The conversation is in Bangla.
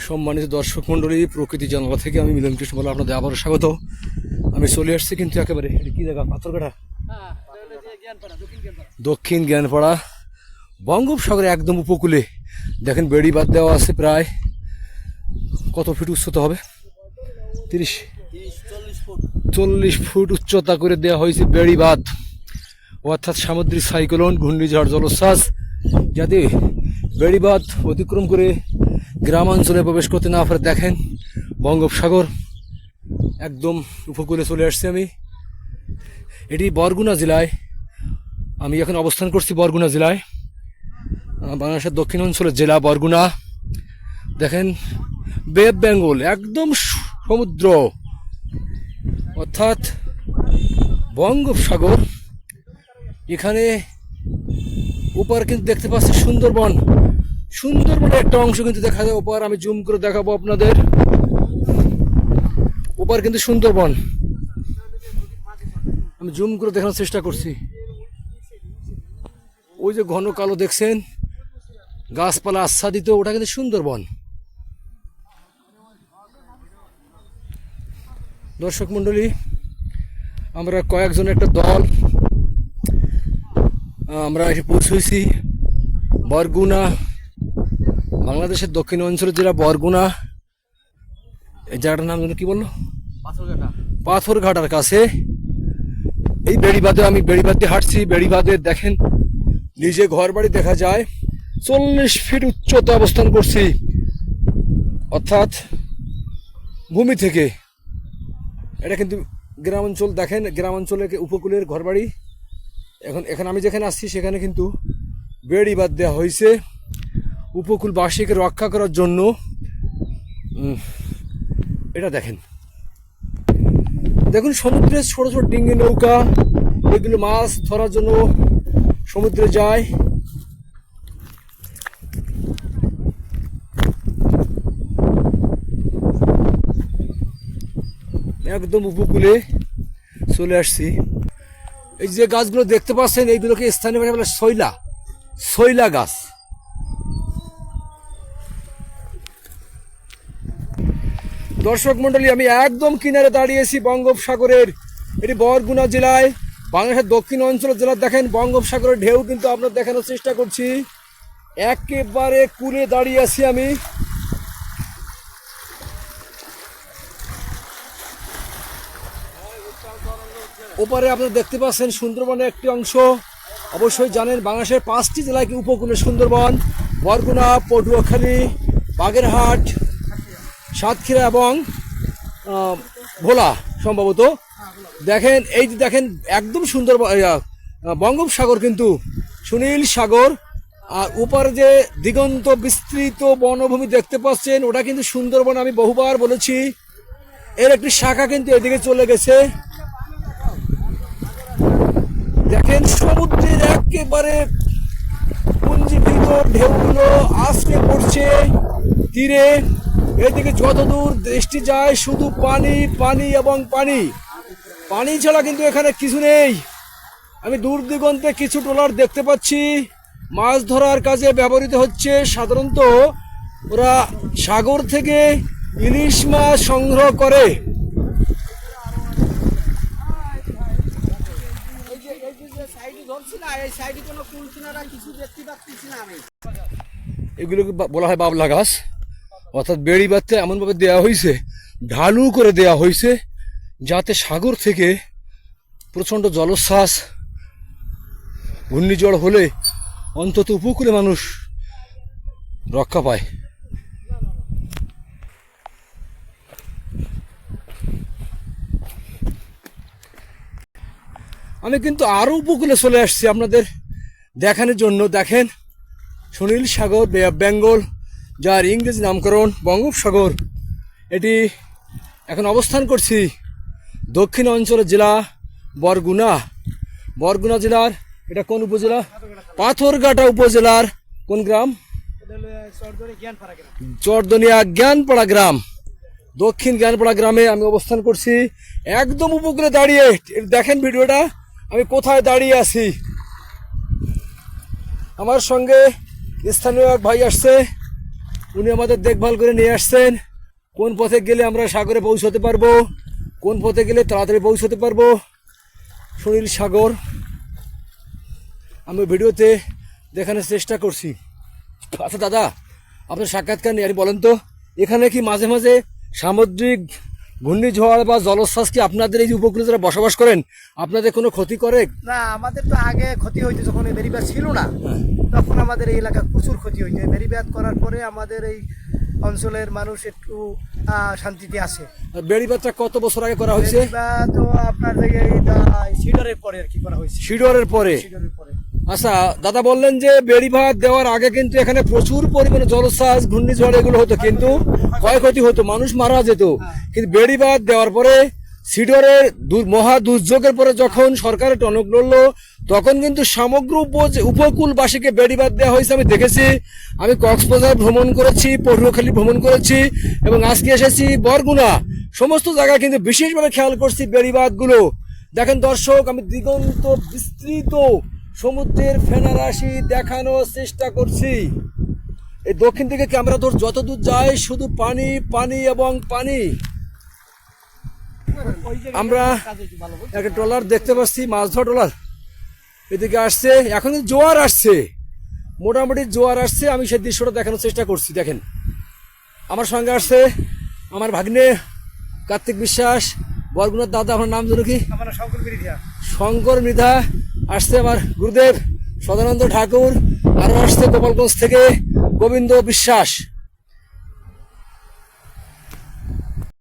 সম্মানিত দর্শক মন্ডলী, প্রকৃতি জানালা থেকে আমি মিলন কৃষ্ণ বলে আপনাদের আবারও স্বাগত। আমি চলে আসছি কিন্তু একেবারে এটা কি জায়গা, পাথরঘাটা, দক্ষিণ জ্ঞানপাড়া, বঙ্গোপসাগরের একদম উপকূলে। দেখেন বেড়ি বাঁধ দেওয়া আছে, প্রায় কত ফিট উচ্চতা হবে, 30-40 ফুট উচ্চতা করে দেওয়া হয়েছে বেড়ি বাঁধ। অর্থাৎ সামুদ্রিক সাইক্লোন, ঘূর্ণিঝড়, জলোচ্ছ্বাস যাতে বেড়ি বাঁধ অতিক্রম করে গ্রামাঞ্চলে প্রবেশ করতে না পারে। দেখেন বঙ্গোপসাগর একদম উপকূলে চলে আসছে। আমি এটি বরগুনা জেলায়, আমি এখন অবস্থান করছি বরগুনা জেলায়, বাংলাদেশের দক্ষিণ অঞ্চলের জেলা বরগুনা। দেখেন বে অফ বেঙ্গল, একদম সমুদ্র, অর্থাৎ বঙ্গোপসাগর। এখানে ওপার কিন্তু দেখতে পাচ্ছি সুন্দরবন, সুন্দরবনের একটা অংশ কিন্তু দেখা যায় ওপার। আমি জুম করে দেখাবো আপনাদের, ওপার কিন্তু সুন্দরবন, আমি জুম করে দেখানোর চেষ্টা করছি। ওই যে ঘন কালো দেখছেন, গাছপালা আচ্ছাদিত, ওটা কিন্তু সুন্দরবন। দর্শক মন্ডলী, আমরা কয়েকজন একটা দল, আমরা এসে পৌঁছেছি বরগুনা, বাংলাদেশের দক্ষিণ অঞ্চলের জেলা বরগুনা। এই জায়গাটার নাম কি বললো, পাথরঘাটার কাছে। এই বেড়িবাঁধে আমি বেড়িবাঁধ দিয়ে হাঁটছি। বেড়িবাঁধে দেখেন নিজে ঘর বাড়ি দেখা যায়, 40 ফিট উচ্চতা অবস্থান করছি, অর্থাৎ ভূমি থেকে। এটা কিন্তু গ্রামাঞ্চল, দেখেন গ্রামাঞ্চলে উপকূলের ঘর বাড়ি। এখন আমি যেখানে আসছি সেখানে কিন্তু বেড়িবাঁধ দেওয়া হয়েছে উপকূলবাসীকে রক্ষা করার জন্য। এটা দেখেন, দেখুন সমুদ্রের ছোট ছোট ডিঙ্গি নৌকা, এগুলো মাছ ধরার জন্য সমুদ্রে যায়। একদম উপকূলে চলে আসছি। এই যে গাছগুলো দেখতে পাচ্ছেন, এইগুলোকে স্থানীয় ভাষায় বলে শৈলা গাছ। দর্শক মন্ডলী, আমি একদম কিনারে দাঁড়িয়েছি বঙ্গোপসাগরের। এটি বরগুনা জেলায়, বাংলাদেশের দক্ষিণ অঞ্চলের জেলা। দেখেন বঙ্গোপসাগরের ঢেউ কিন্তু আপনার দেখানোর চেষ্টা করছি। একেবারে কূলে দাঁড়িয়ে আছি আমি। ওপারে আপনারা দেখতে পাচ্ছেন সুন্দরবনের একটি অংশ। অবশ্যই জানেন বাংলাদেশের 5টি জেলায় উপকূলে সুন্দরবন: বরগুনা, পটুয়াখালী, বাগেরহাট, সাতক্ষীরা এবং ভোলা সম্ভবত। দেখেন এই যে দেখেন একদম সুন্দরবন, বঙ্গোপসাগর কিন্তু সুনীল সাগর। আর ওপারে যে দিগন্ত বিস্তৃত বনভূমি দেখতে পাচ্ছেন, ওটা কিন্তু সুন্দরবন। আমি বহুবার বলেছি, এর একটি শাখা কিন্তু এদিকে চলে গেছে। দেখেন সমুদ্রের একেবারে পুঞ্জীভূত ঢেউগুলো আছড়ে পড়ছে তীরে। এদিকে যতদূর দৃষ্টি যায় শুধু পানি, পানি এবং পানি। পানি ছাড়া কিন্তু এখানে কিছু নেই। আমি দূর দিগন্তে কিছু ট্রলার দেখতে পাচ্ছি, মাছ ধরার কাজে ব্যবহৃত হচ্ছে। সাধারণত ওরা সাগর থেকে ইলিশ মাছ সংগ্রহ করে। এগুলোকে বলা হয় বাবলা গাছ। অর্থাৎ বেড়ি বাঁধতে এমনভাবে দেওয়া হয়েছে, ঢালু করে দেওয়া হয়েছে, যাতে সাগর থেকে প্রচণ্ড জলোচ্ছ্বাস, ঘূর্ণিঝড় হলে অন্তত উপকূলে মানুষ রক্ষা পায়। আমি কিন্তু আরো উপকূলে চলে আসছি আপনাদের দেখানোর জন্য। দেখেন সুনীল সাগর, বে অফ বেঙ্গল, যার ইংরেজি নামকরণ বঙ্গোপসাগর। এটি এখন অবস্থান করছি দক্ষিণ অঞ্চলের জেলা বরগুনা। বরগুনা জেলার এটা কোন উপজেলা? পাথরঘাটা উপজেলার কোন গ্রাম? চরদনিয়া জ্ঞানপাড়া গ্রাম। দক্ষিণ জ্ঞানপাড়া গ্রামে আমি অবস্থান করছি, একদম উপকূলে দাঁড়িয়ে। দেখেন ভিডিওটা, আমি কোথায় দাঁড়িয়ে আছি। আমার সঙ্গে স্থানীয় এক ভাই আসছে, উনি আমাদের দেখভাল করে নিয়ে আসছেন কোন পথে গেলে আমরা সাগরে পৌঁছতে পারবো, কোন পথে গেলে তাড়াতাড়ি পৌঁছতে পারবো। সুনীল সাগর আমি ভিডিওতে দেখানোর চেষ্টা করছি। আচ্ছা দাদা, আপনার সাক্ষাৎকার নিয়ে বলেন তো, এখানে কি মাঝে মাঝে সামুদ্রিক ঘূর্ণিঝড় বা জলোচ্ছ্বাস কি আপনাদের এই যে উপকূলে যারা বসবাস করেন আপনাদের কোনো ক্ষতি করে? না, আমাদের তো আগে ক্ষতি হইতো যখন এই বেড়িবাঁধ ছিল না, তখন আমাদের এই এলাকা প্রচুর ক্ষতি হইতো। এই বেড়িবাঁধ করার পরে আমাদের এই অঞ্চলের মানুষ একটু শান্তিতে আছে। বেড়িবাঁধটা কত বছর আগে করা হয়েছে? বেড়িবাঁধ তো আপনার সিডারের পরে আর কি করা হয়েছে। সিডরের পরে? সিডারের পরে। আচ্ছা দাদা বললেন যে বেড়িবাঁধ দেওয়ার আগে কিন্তু এখানে প্রচুর পরিমাণে জলোচ্ছ্বাস ঘূর্ণিঝড় এগুলো হতো, কিন্তু ক্ষয়ক্ষতি হতো, মানুষ মারা যেত। কিন্তু বেড়িবাঁধ দেওয়ার পরে সিডরের মহা দুর্যোগের পরে যখন সরকারের টনক নড়লো, তখন কিন্তু সমগ্র উপকূলবাসীকে বেড়িবাঁধ দেওয়া হয়েছে। আমি দেখেছি, আমি কক্সবাজার ভ্রমণ করেছি, পটুয়াখালী ভ্রমণ করেছি এবং আজকে এসেছি বরগুনা। সমস্ত জায়গায় কিন্তু বিশেষভাবে খেয়াল করছি বেড়িবাঁধগুলো। দেখেন দর্শক, আমি দিগন্ত বিস্তৃত সমুদ্রের ফেনারাশি দেখানোর চেষ্টা করছি। এই দক্ষিণ দিকে ক্যামেরা তোর যতদূর যায় শুধু পানি পানি এবং পানি। আমরা একটা ট্রলার দেখতে পাচ্ছি, মাছ ধরা ট্রলার এদিকে আসছে। এখন জোয়ার আসছে, মোটামুটি জোয়ার আসছে। আমি সেই দৃশ্যটা দেখানোর চেষ্টা করছি। দেখেন আমার সঙ্গে আসছে আমার ভাগ্নে কার্তিক বিশ্বাস, বরগুনার দাদা। আমার নাম যেন কি? শঙ্কর মৃধা। আসছে আমার গুরুদেব সদানন্দ ঠাকুর, আরো আসছে গোপালগঞ্জ থেকে গোবিন্দ বিশ্বাস।